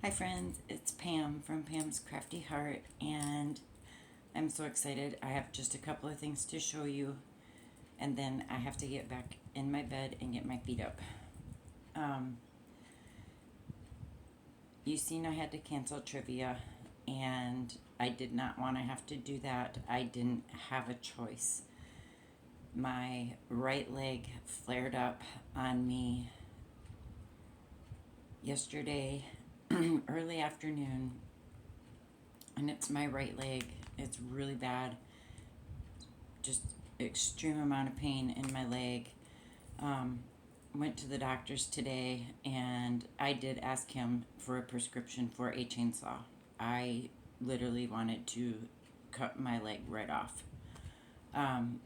Hi friends, it's Pam from Pam's Crafty Heart, and I'm so excited. I have just a couple of things to show you, and then I have to get back in my bed and get my feet up. You seen I had to cancel trivia, and I did not want to have to do that. I didn't have a choice. My right leg flared up on me yesterday, early afternoon, and it's my right leg. It's really bad. Just extreme amount of pain in my leg. Um, Went to the doctor's today, and I did ask him for a prescription for a chainsaw. I literally wanted to cut my leg right off. Um,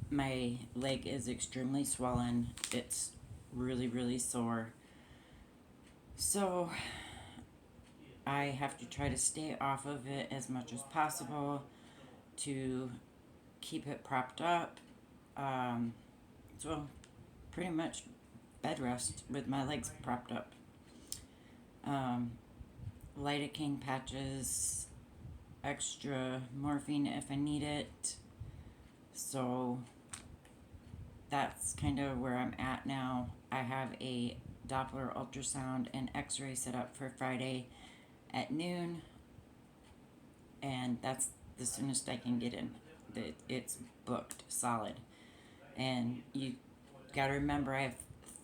my leg is extremely swollen. It's really, really sore. So I have to try to stay off of it as much as possible to keep it propped up. Um, so pretty much bed rest with my legs propped up. Um, Lidocaine patches, extra morphine if I need it. So that's kind of where I'm at now. I have a Doppler ultrasound and x-ray set up for Friday at noon, and that's the soonest I can get in. It's booked solid. And you got to remember, I have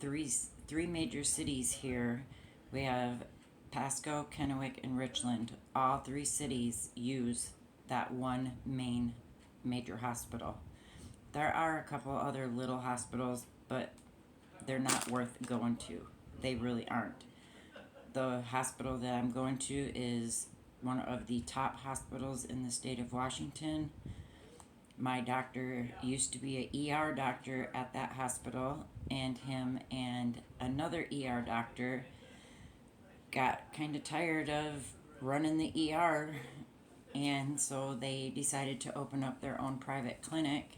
three major cities here. We have Pasco, Kennewick, and Richland. All three cities use that one main major hospital. There are a couple other little hospitals, but they're not worth going to. They really aren't. The hospital that I'm going to is one of the top hospitals in the state of Washington. My doctor used to be an ER doctor at that hospital, and him and another ER doctor got kind of tired of running the ER, and so they decided to open up their own private clinic.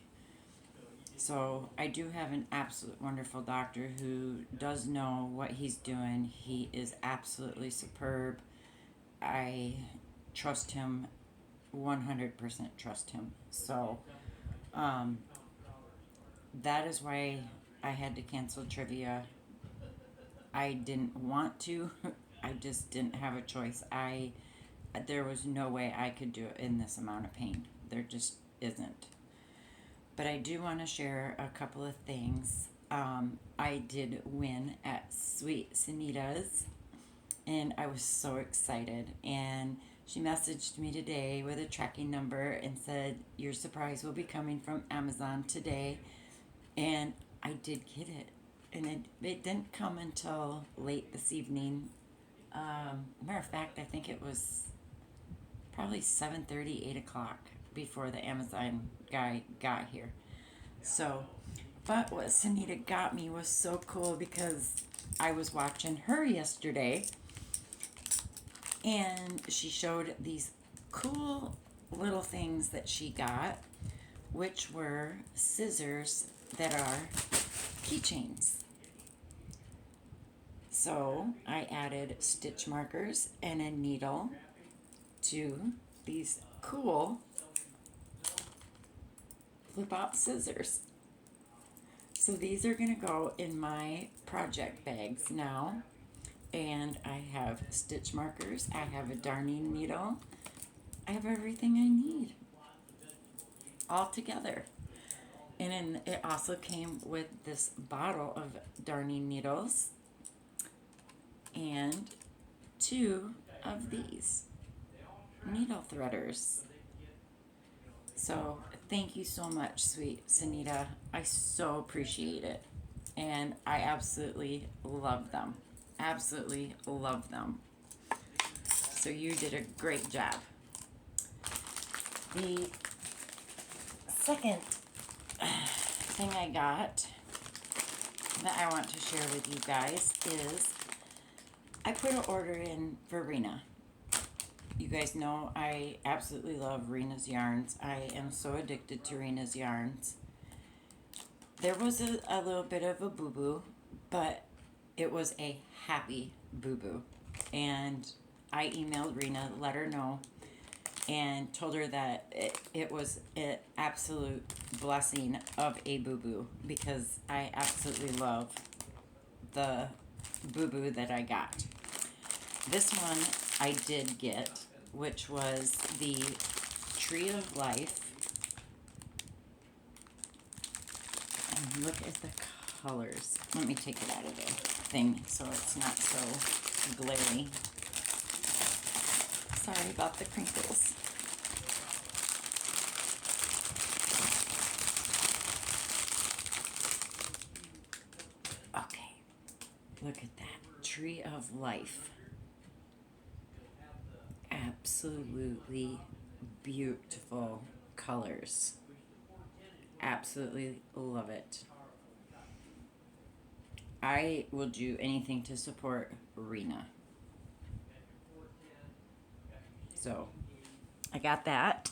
So I do have an absolute wonderful doctor who does know what he's doing. He is absolutely superb. I trust him, 100% trust him. So um, that is why I had to cancel trivia. I didn't want to. I just didn't have a choice. There was no way I could do it in this amount of pain. There just isn't. But I do want to share a couple of things. I did win at Sweet Sanita's, and I was so excited. And she messaged me today with a tracking number and said, "Your surprise will be coming from Amazon today." And I did get it. And it didn't come until late this evening. Matter of fact, I think it was probably 7:30, 8 o'clock before the Amazon guy got here. So, but what Sunita got me was so cool because I was watching her yesterday, and she showed these cool little things that she got, which were scissors that are keychains. So I added stitch markers and a needle to these cool flip out scissors. So these are going to go in my project bags now. And I have stitch markers, I have a darning needle, I have everything I need all together. And then it also came with this bottle of darning needles and two of these needle threaders. So thank you so much, sweet Sunita. I so appreciate it. And I absolutely love them. Absolutely love them. So you did a great job. The second thing I got that I want to share with you guys is I put an order in for Rena. You guys know I absolutely love Rena's yarns. I am so addicted to Rena's yarns. There was a little bit of a boo-boo, but it was a happy boo-boo. and I emailed Rena, let her know, and told her that it was an absolute blessing of a boo-boo, because I absolutely love the boo-boo that I got. This one I did get, which was the Tree of Life. And look at the colors. Let me take it out of the thing so it's not so glary. Sorry about the crinkles. Okay, look at that. Tree of Life. Absolutely beautiful colors. Absolutely love it. I will do anything to support Rena. So, I got that.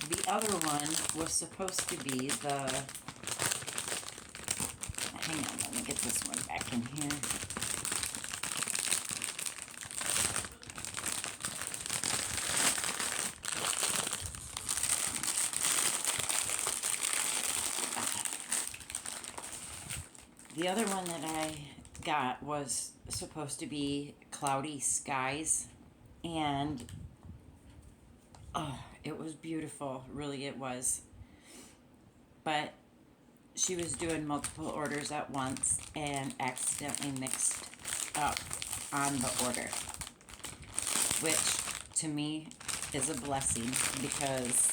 The other one was supposed to be the... Hang on, let me get this one back in here. The other one that I got was supposed to be Cloudy Skies, and oh, it was beautiful, really it was. But she was doing multiple orders at once and accidentally mixed up on the order, which to me is a blessing, because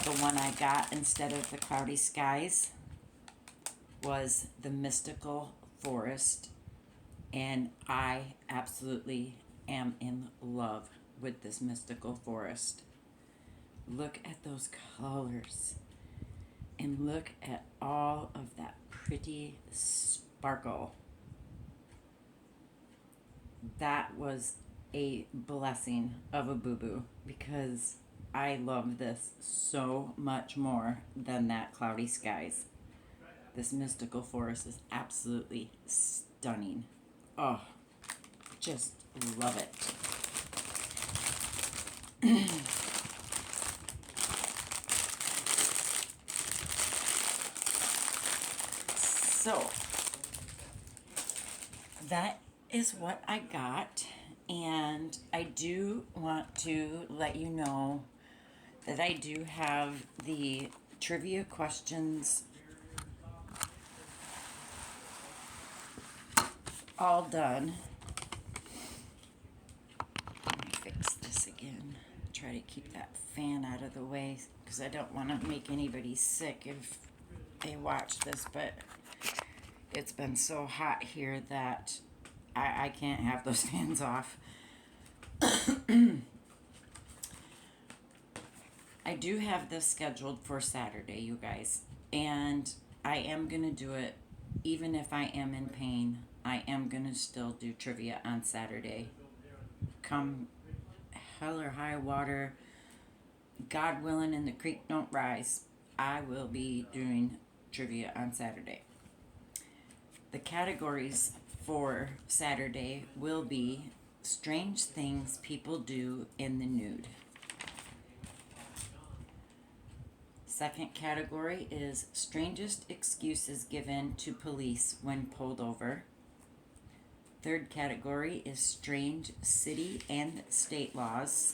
the one I got instead of the Cloudy Skies was the Mystical Forest, and I absolutely am in love with this Mystical Forest. Look at those colors, and look at all of that pretty sparkle. That was a blessing of a boo-boo, because I love this so much more than that Cloudy Skies. This Mystical Forest is absolutely stunning. Oh, just love it. So, that is what I got, and I do want to let you know that I do have the trivia questions all done. Let me fix this again. Try to keep that fan out of the way, because I don't want to make anybody sick if they watch this, but it's been so hot here that I can't have those fans off. I do have this scheduled for Saturday, you guys, and I am going to do it even if I am in pain. I am going to still do trivia on Saturday. Come hell or high water, God willing, and the creek don't rise, I will be doing trivia on Saturday. The categories for Saturday will be strange things people do in the nude. Second category is strangest excuses given to police when pulled over. Third category is strange city and state laws.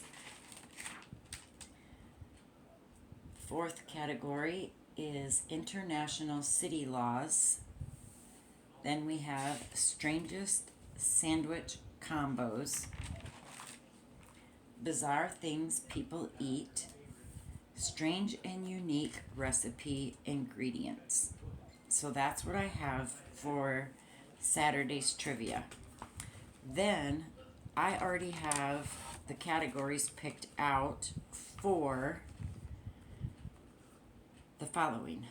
Fourth category is international city laws. Then we have strangest sandwich combos, bizarre things people eat, strange and unique recipe ingredients. So that's what I have for Saturday's trivia. Then I already have the categories picked out for the following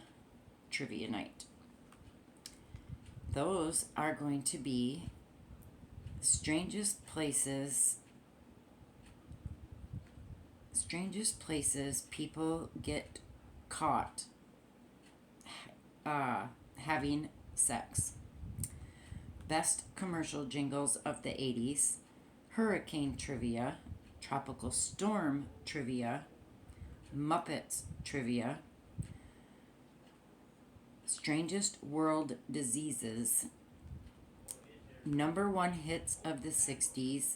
trivia night. Those are going to be strangest places people get caught having sex. Best commercial jingles of the 80s, hurricane trivia, tropical storm trivia, Muppets trivia, strangest world diseases, number one hits of the 60s,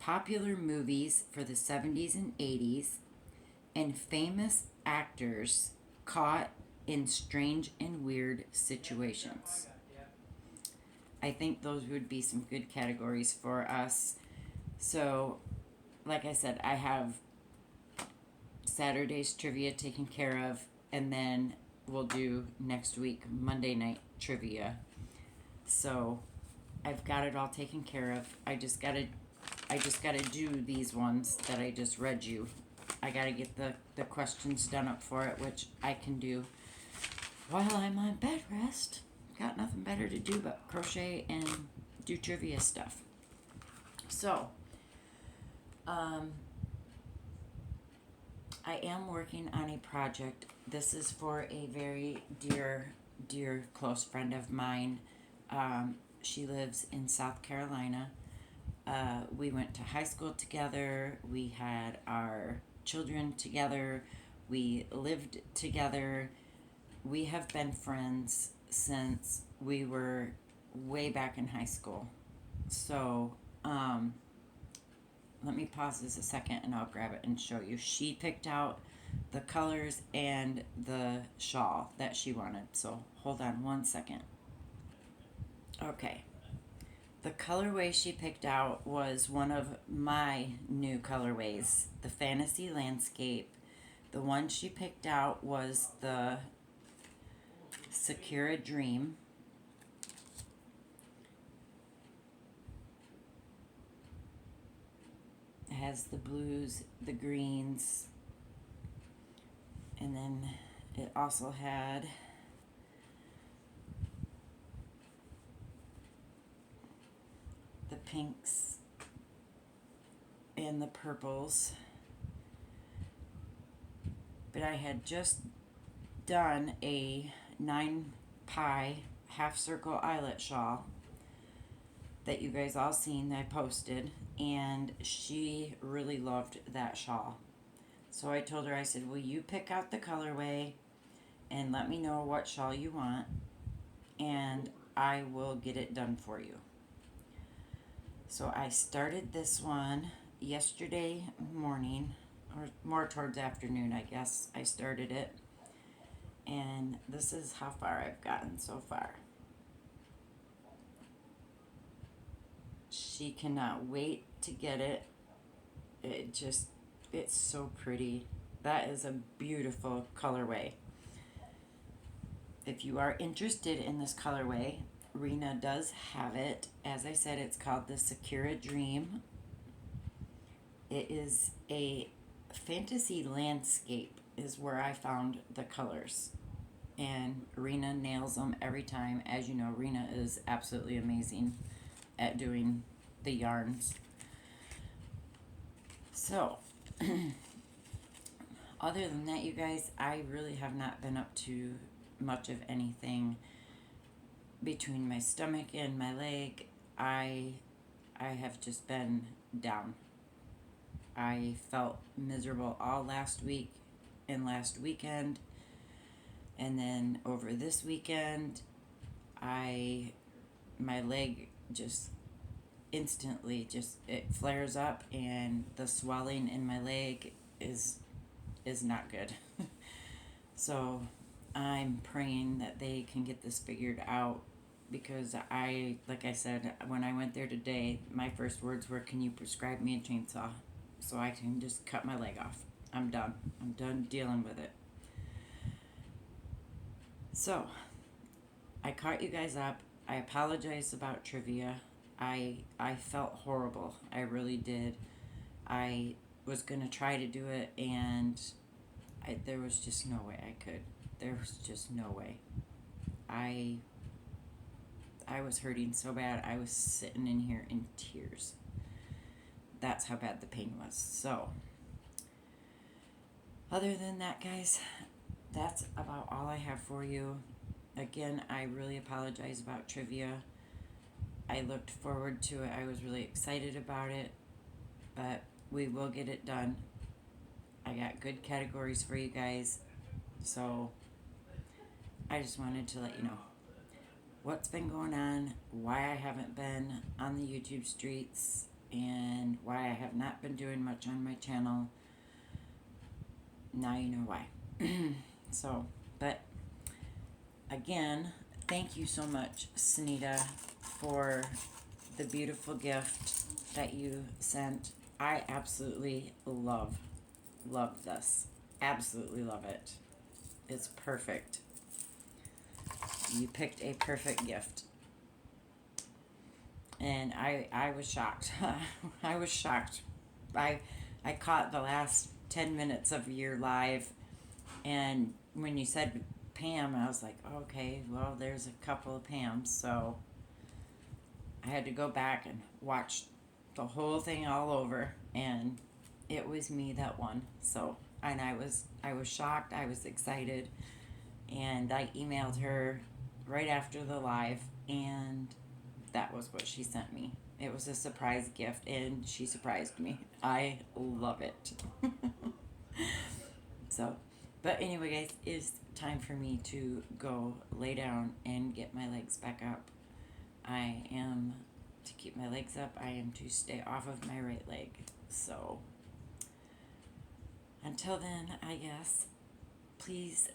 popular movies for the 70s and 80s, and famous actors caught in strange and weird situations. I think those would be some good categories for us. So, like I said, I have Saturday's trivia taken care of, and then we'll do next week Monday night trivia. So, I've got it all taken care of. I just gotta do these ones that I just read you. I gotta get the questions done up for it, which I can do while I'm on bed rest. Got nothing better to do but crochet and do trivia stuff. So, I am working on a project. This is for a very dear, close friend of mine. She lives in South Carolina. We went to high school together. We had our children together. We lived together. We have been friends since we were way back in high school. So, let me pause this a second and I'll grab it and show you. She picked out the colors and the shawl that she wanted. So, hold on one second. Okay. The colorway she picked out was one of my new colorways, the Fantasy Landscape. The one she picked out was the Sakura Dream. It has the blues, the greens, and then it also had the pinks and the purples. But I had just done a 9-pie half circle eyelet shawl that you guys all seen that I posted, and she really loved that shawl. So I told her, I said, will you pick out the colorway and let me know what shawl you want, and I will get it done for you. So I started this one yesterday morning, or more towards afternoon, I guess. I started it, and this is how far I've gotten so far. She cannot wait to get it. It's so pretty. That is a beautiful colorway. If you are interested in this colorway, Rena does have it. As I said, it's called the Sakura Dream. It is a fantasy landscape is where I found the colors. And Rena nails them every time. As you know, Rena is absolutely amazing at doing the yarns. So, other than that, you guys, I really have not been up to much of anything between my stomach and my leg. I have just been down. I felt miserable all last week and last weekend, and then over this weekend, my leg just instantly it flares up, and the swelling in my leg is not good. So I'm praying that they can get this figured out, because like I said, when I went there today, my first words were, can you prescribe me a chainsaw so I can just cut my leg off? I'm done dealing with it. So I caught you guys up. I apologize about trivia. I felt horrible. I really did. I was going to try to do it, and there was just no way I could. There was just no way. I was hurting so bad. I was sitting in here in tears. That's how bad the pain was. So, other than that, guys, that's about all I have for you. again, I really apologize about trivia. I looked forward to it. I was really excited about it, but we will get it done. I got good categories for you guys, so I just wanted to let you know what's been going on, why I haven't been on the YouTube streets, and why I have not been doing much on my channel. Now you know why. So, but again, thank you so much, Sunita, for the beautiful gift that you sent. I absolutely love this. Absolutely love it. It's perfect. You picked a perfect gift. And I was shocked. I was shocked. I caught the last 10 minutes of your live, and when you said Pam, I was like, okay, well, there's a couple of Pams, so I had to go back and watch the whole thing all over, and it was me that won. So, and I was shocked, I was excited, and I emailed her right after the live, and that was what she sent me. It was a surprise gift, and she surprised me. I love it. So, but anyway, guys, it's time for me to go lay down and get my legs back up. I am to keep my legs up. I am to stay off of my right leg. So, until then, I guess, please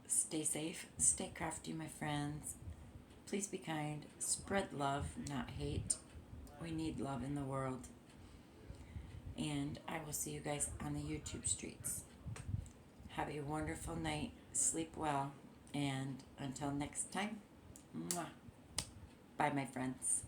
stay safe, stay crafty, my friends. Please be kind. Spread love, not hate. We need love in the world. And I will see you guys on the YouTube streets. Have a wonderful night. Sleep well. And until next time, mwah. Bye, my friends.